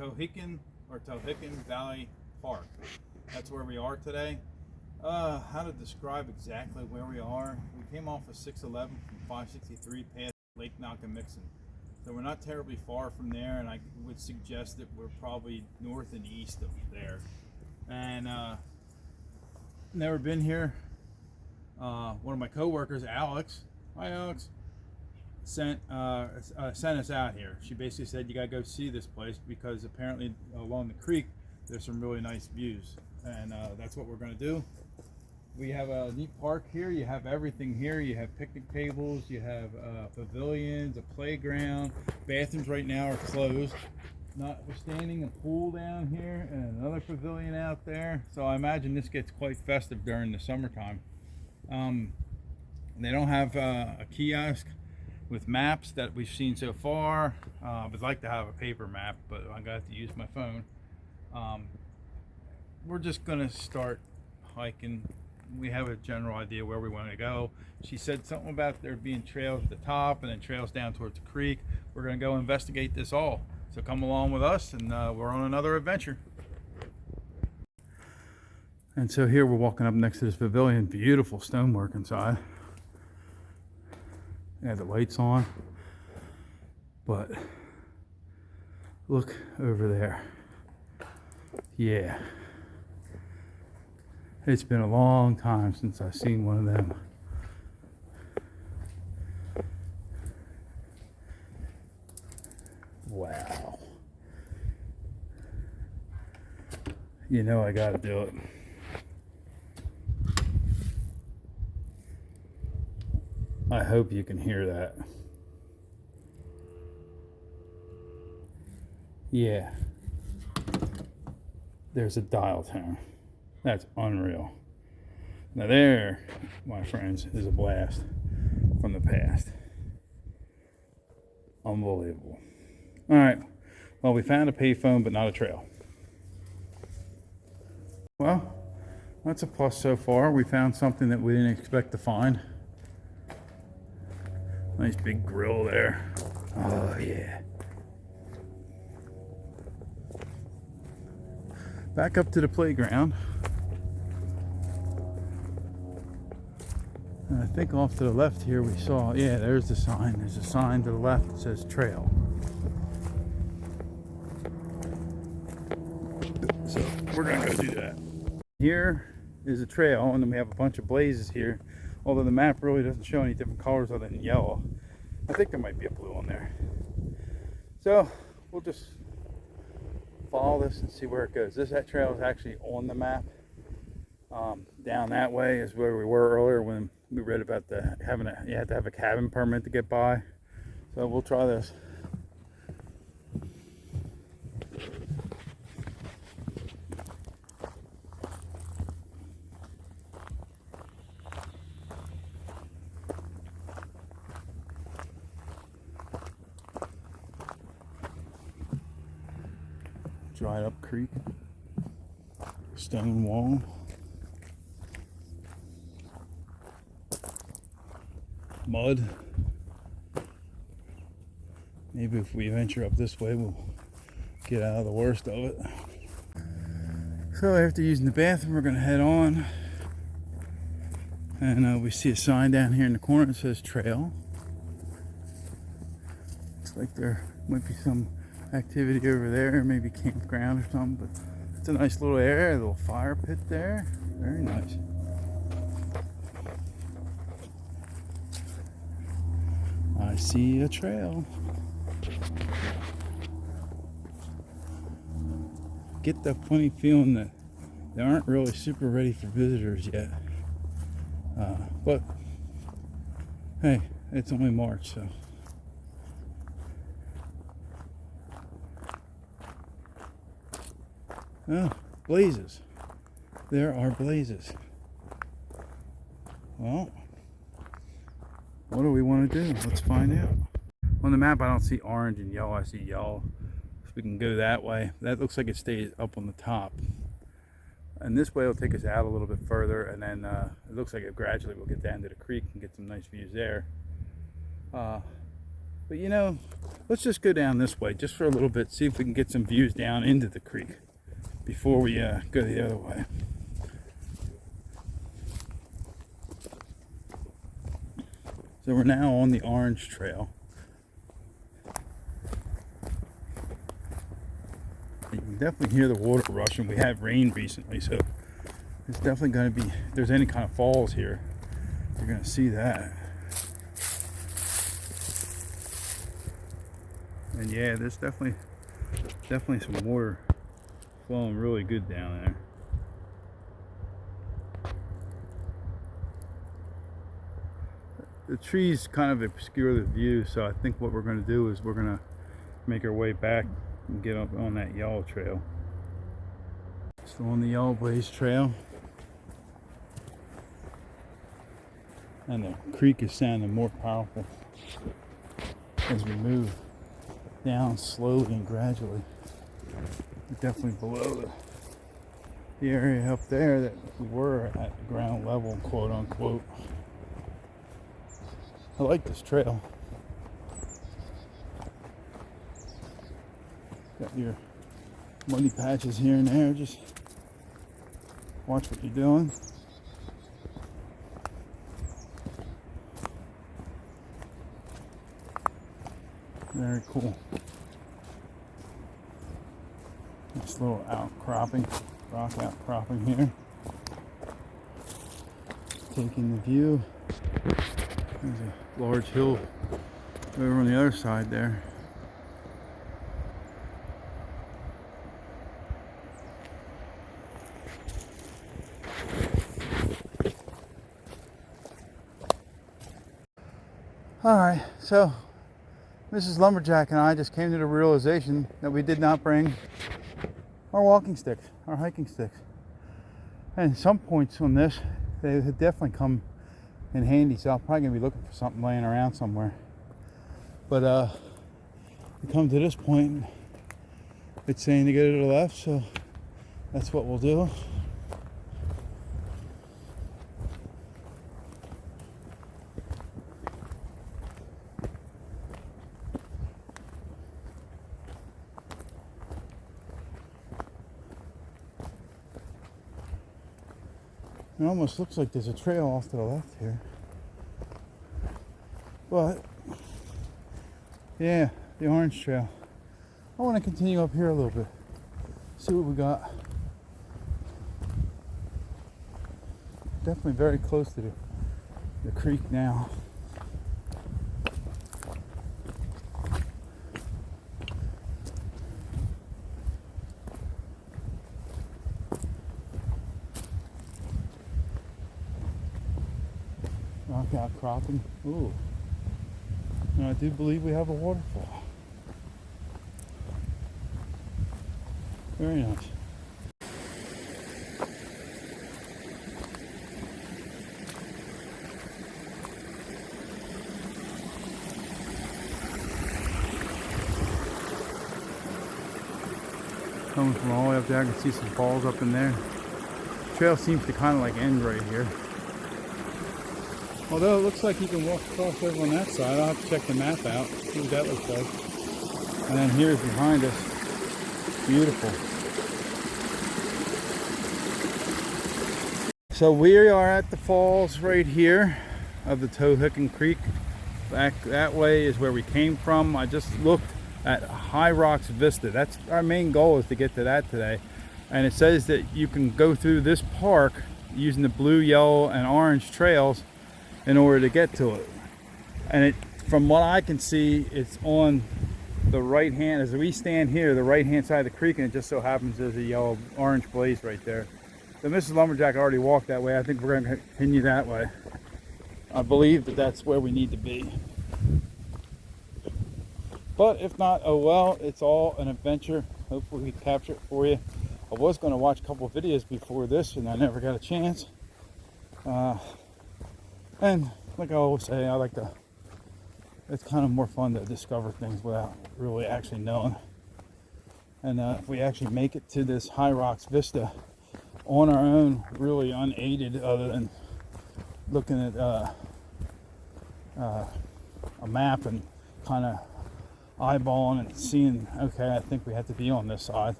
Tohickon Valley Park. That's where we are today. How to describe exactly where we are? We came off of 611 from 563 past Lake Malcolm-Mixon. So we're not terribly far from there, and I would suggest that we're probably north and east of there. And never been here. One of my co-workers, Alex, hi Alex, sent us out here. She basically said you gotta go see this place because apparently along the creek there's some really nice views, and that's what we're gonna do. We have a neat park here. You have everything here. You have picnic tables, you have pavilions, a playground. Bathrooms right now are closed, notwithstanding a pool down here and another pavilion out there. So I imagine this gets quite festive during the summertime. They don't have a kiosk with maps that we've seen so far. I would like to have a paper map, but I'm gonna have to use my phone. We're just gonna start hiking. We have a general idea where we want to go. She said something about there being trails at the top and then trails down towards the creek. We're gonna go investigate this all. So come along with us, and we're on another adventure. And so here we're walking up next to this pavilion. Beautiful stonework inside. Yeah, the lights on. But look over there. Yeah. It's been a long time since I've seen one of them. Wow. You know I gotta do it. I hope you can hear that. Yeah. There's a dial tone. That's unreal. Now there, my friends, is a blast from the past. Unbelievable. All right. Well, we found a payphone, but not a trail. Well, that's a plus so far. We found something that we didn't expect to find. Nice big grill there. Oh, yeah. Back up to the playground. And I think off to the left here we saw, yeah, there's the sign. There's a sign to the left that says trail. So we're gonna go do that. Here is a trail, and then we have a bunch of blazes here. Although the map really doesn't show any different colors other than yellow. I think there might be a blue on there. So we'll just follow this and see where it goes. That trail is actually on the map. Down that way is where we were earlier when we read about you have to have a cabin permit to get by. So we'll try this. Dried up creek, stone wall, mud. Maybe if we venture up this way, we'll get out of the worst of it. So after using the bathroom, we're gonna head on, and we see a sign down here in the corner that says trail. Looks like there might be some activity over there, maybe campground or something, but it's a nice little area, a little fire pit there. Very nice. I see a trail. Get the funny feeling that they aren't really super ready for visitors yet. But hey, it's only March, so. Oh, blazes. There are blazes. Well, what do we want to do? Let's find out. On the map, I don't see orange and yellow. I see yellow. So we can go that way. That looks like it stays up on the top. And this way will take us out a little bit further, and then it looks like it gradually will get down to the creek and get some nice views there. But you know, let's just go down this way just for a little bit, see if we can get some views down into the creek before we go the other way. So we're now on the Orange Trail. You can definitely hear the water rushing. We have rained recently, so it's definitely going to be, if there's any kind of falls here, you're going to see that. And yeah, there's definitely some water flowing really good down there. The trees kind of obscure the view, so I think what we're going to do is we're going to make our way back and get up on that yellow trail. So on the Yellow Blaze Trail, and the creek is sounding more powerful as we move down slowly and gradually. We're definitely below the area up there that we were at ground level, quote unquote. I like this trail. Got your muddy patches here and there. Just watch what you're doing. Very cool. This little outcropping, rock outcropping here. Taking the view. There's a large hill over on the other side there. Alright, so Mrs. Lumberjack and I just came to the realization that we did not bring our walking sticks, our hiking sticks. And some points on this, they have definitely come in handy, so I'm probably going to be looking for something laying around somewhere. But we come to this point, it's saying to go to the left, so that's what we'll do. It almost looks like there's a trail off to the left here. But, yeah, the Orange Trail. I want to continue up here a little bit. See what we got. Definitely very close to the creek now. Rock outcropping. Ooh. And I do believe we have a waterfall. Very nice. Coming from all the way up there, I can see some falls up in there. The trail seems to kind of like end right here. Although it looks like you can walk across over on that side. I'll have to check the map out, see what that looks like. And then here's behind us. Beautiful. So we are at the falls right here of the Tohickon Creek. Back that way is where we came from. I just looked at High Rocks Vista. That's our main goal, is to get to that today. And it says that you can go through this park using the blue, yellow, and orange trails in order to get to it. And it, from what I can see, it's on the right hand, as we stand here, the right hand side of the creek, and it just so happens there's a yellow orange blaze right there. So Mrs. Lumberjack already walked that way. I think we're going to continue that way. I believe that that's where we need to be. But if not, oh well, it's all an adventure. Hopefully we capture it for you. I was going to watch a couple of videos before this and I never got a chance. And like I always say, it's kind of more fun to discover things without really actually knowing. And if we actually make it to this High Rocks Vista on our own, really unaided, other than looking at a map and kind of eyeballing and seeing, okay, I think we have to be on this side.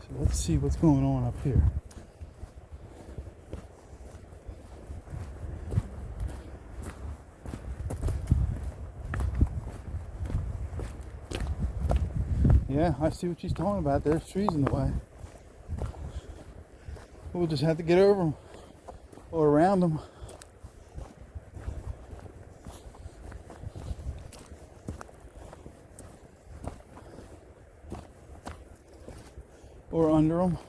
So let's see what's going on up here. Yeah, I see what she's talking about. There's trees in the way. We'll just have to get over them or around them. Or under them.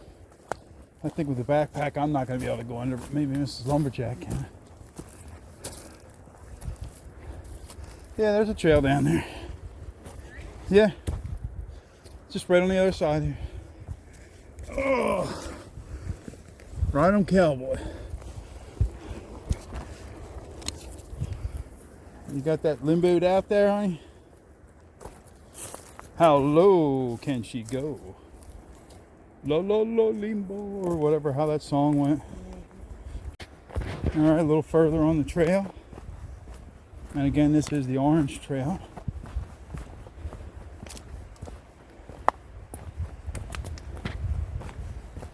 I think with the backpack I'm not going to be able to go under, but maybe Mrs. Lumberjack can. Yeah, there's a trail down there. Yeah. Just right on the other side here. Oh, right on Cowboy. You got that limboed out there, honey? How low can she go? Low, low, low, limbo, or whatever, how that song went. All right, a little further on the trail. And again, this is the Orange Trail.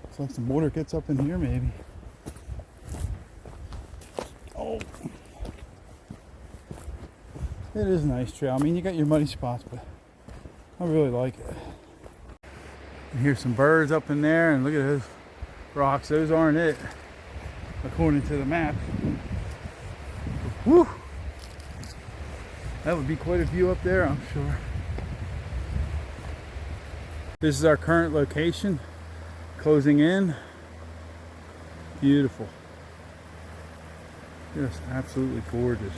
Looks like some water gets up in here, maybe. Oh. It is a nice trail. I mean, you got your muddy spots, but I really like it. And here's some birds up in there, and look at those rocks. Those aren't it, according to the map. Woo! That would be quite a view up there, I'm sure. This is our current location. Closing in. Beautiful. Just absolutely gorgeous.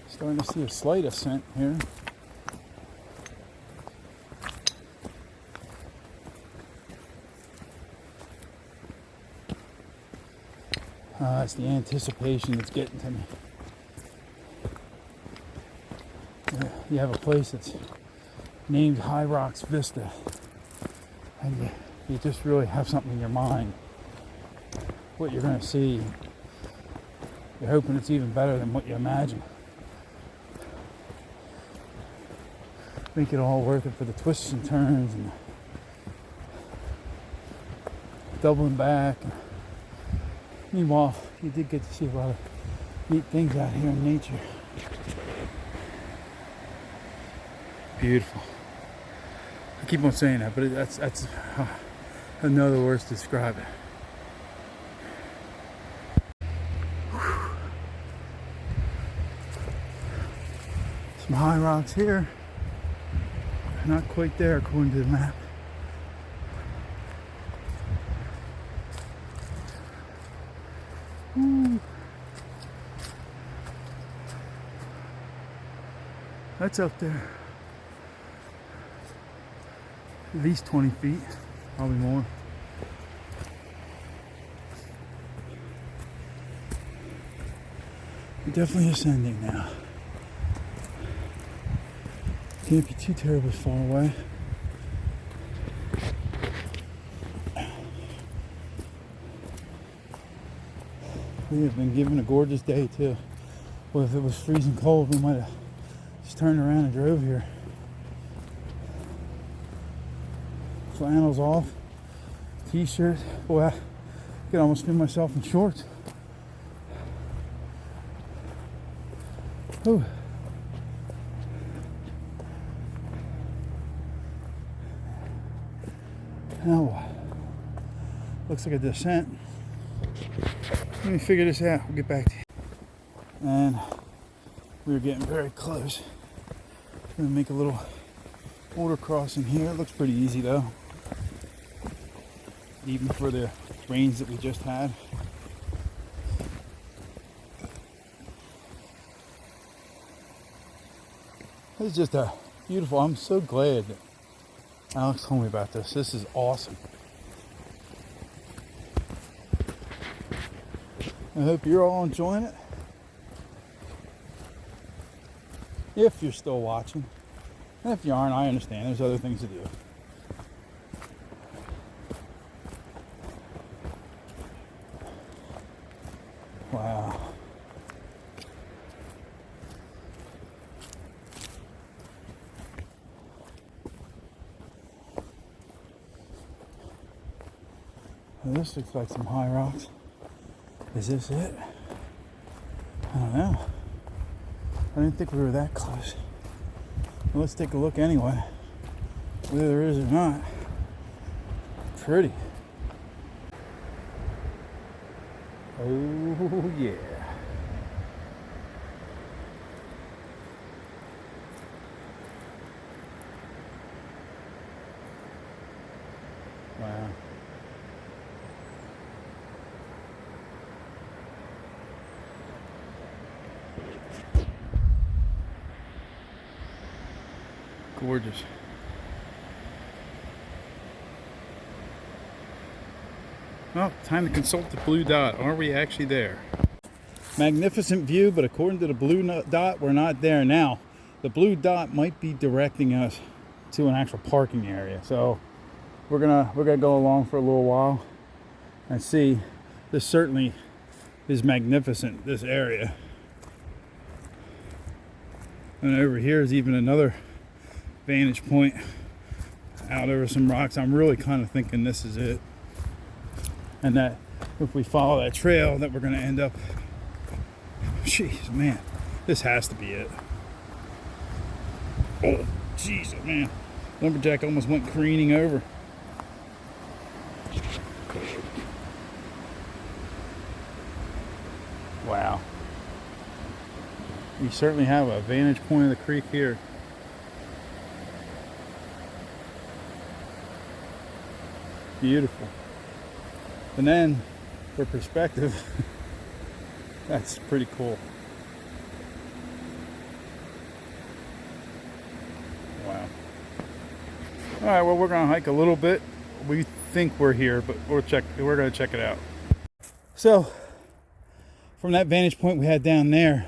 Starting to see a slight ascent here. It's the anticipation that's getting to me. You have a place that's named High Rocks Vista, and you just really have something in your mind, what you're going to see. You're hoping it's even better than what you imagine. Make it all worth it for the twists and turns and doubling back. Meanwhile, you did get to see a lot of neat things out here in nature. Beautiful. I keep on saying that, but that's another words to describe it. Some high rocks here. Not quite there according to the map. Ooh. That's up there. At least 20 feet, probably more. We're definitely ascending now. Can't be too terribly far away. We have been given a gorgeous day too. Well, if it was freezing cold, we might have just turned around and drove here. Flannels off, t-shirt. Boy, I could almost feel myself in shorts. Ooh. Now what? Looks like a descent. Let me figure this out. We'll get back to you. And we're getting very close. We're gonna make a little border crossing here. It looks pretty easy though. even for the rains that we just had. It's just a beautiful, I'm so glad that Alex told me about this. This is awesome. I hope you're all enjoying it. If you're still watching. And if you aren't, I understand. There's other things to do. Wow. Well, this looks like some high rocks. Is this it? I don't know. I didn't think we were that close. Well, let's take a look anyway. Whether there is or not. Pretty. Oh yeah. Wow. Gorgeous. Well, time to consult the blue dot. Are we actually there? Magnificent view, but according to the blue dot, we're not there now. The blue dot might be directing us to an actual parking area. So we're gonna go along for a little while and see. This certainly is magnificent, this area. And over here is even another vantage point out over some rocks. I'm really kind of thinking this is it, and that if we follow that trail that we're going to end up, jeez man, this has to be it. Oh jeez, man, lumberjack almost went careening over. Wow, we certainly have a vantage point of the creek here. Beautiful. And then for perspective, that's pretty cool. Wow. All right, well, we're gonna hike a little bit. We think we're here, but we're gonna check it out. So from that vantage point we had down there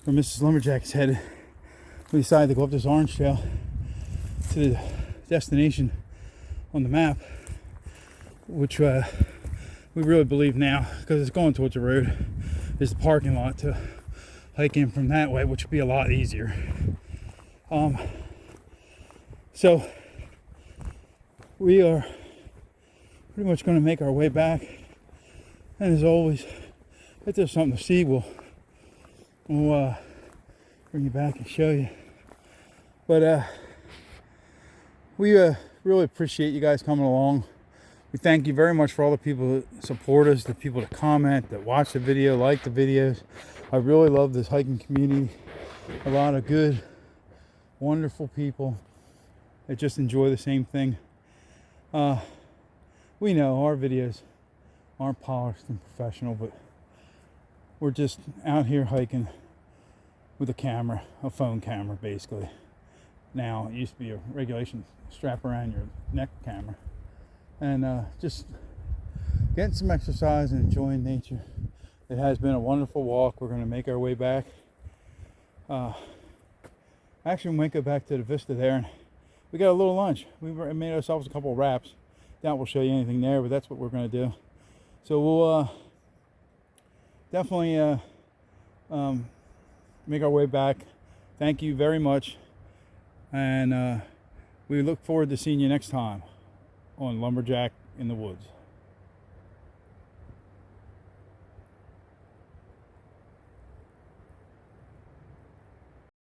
where Mrs. Lumberjack's headed, we decided to go up this orange trail to the destination on the map, which we really believe now, because it's going towards the road, is the parking lot to hike in from that way, which would be a lot easier. So we are pretty much going to make our way back, and as always, if there's something to see, we'll bring you back and show you. But we really appreciate you guys coming along. We thank you very much for all the people that support us, the people that comment, that watch the video, like the videos. I really love this hiking community. A lot of good, wonderful people that just enjoy the same thing. We know our videos aren't polished and professional, but we're just out here hiking with a camera, a phone camera basically. Now, it used to be a regulation strap around your neck camera. And just getting some exercise and enjoying nature. It has been a wonderful walk. We're going to make our way back. Actually, we might go back to the Vista there, and we got a little lunch. We made ourselves a couple of wraps. Doubt we'll show you anything there, but that's what we're going to do. So we'll definitely make our way back. Thank you very much, and we look forward to seeing you next time on Lumberjack in the Woods.